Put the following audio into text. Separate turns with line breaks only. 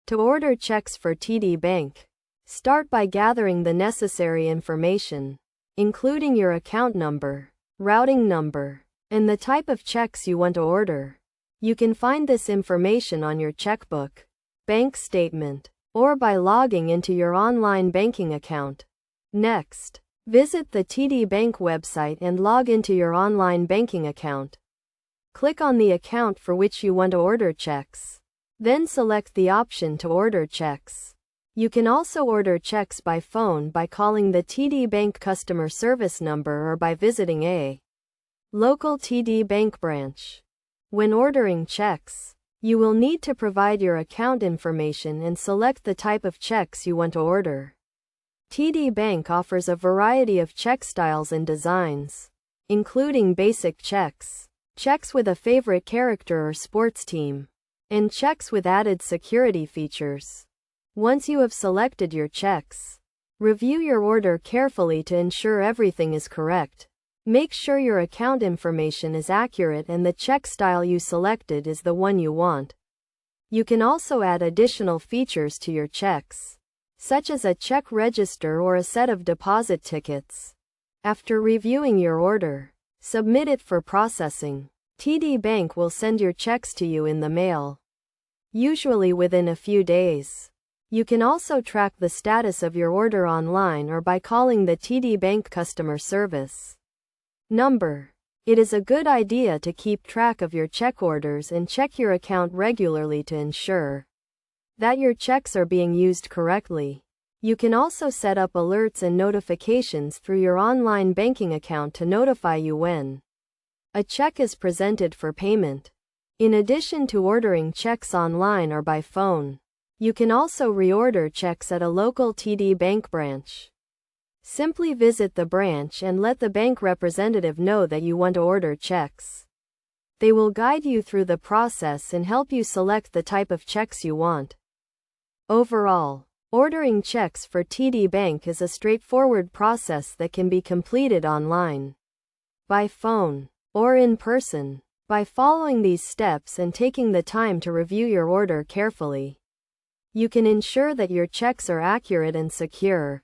To order checks for TD Bank, start by gathering the necessary information, including your account number, routing number, and the type of checks you want to order. You can find this information on your checkbook, bank statement, or by logging into your online banking account. Next, visit the TD Bank website and log into your online banking account. Click on the account for which you want to order checks. Then select the option to order checks. You can also order checks by phone by calling the TD Bank customer service number or by visiting a local TD Bank branch. When ordering checks, you will need to provide your account information and select the type of checks you want to order. TD Bank offers a variety of check styles and designs, including basic checks, checks with a favorite character or sports team, and checks with added security features. Once you have selected your checks, review your order carefully to ensure everything is correct. Make sure your account information is accurate and the check style you selected is the one you want. You can also add additional features to your checks, such as a check register or a set of deposit tickets. After reviewing your order, submit it for processing. TD Bank will send your checks to you in the mail, usually within a few days. You can also track the status of your order online or by calling the TD Bank customer service number. It is a good idea to keep track of your check orders and check your account regularly to ensure that your checks are being used correctly. You can also set up alerts and notifications through your online banking account to notify you when a check is presented for payment. In addition to ordering checks online or by phone, you can also reorder checks at a local TD Bank branch. Simply visit the branch and let the bank representative know that you want to order checks. They will guide you through the process and help you select the type of checks you want. Overall, ordering checks for TD Bank is a straightforward process that can be completed online, by phone, or in person. By following these steps and taking the time to review your order carefully, you can ensure that your checks are accurate and secure.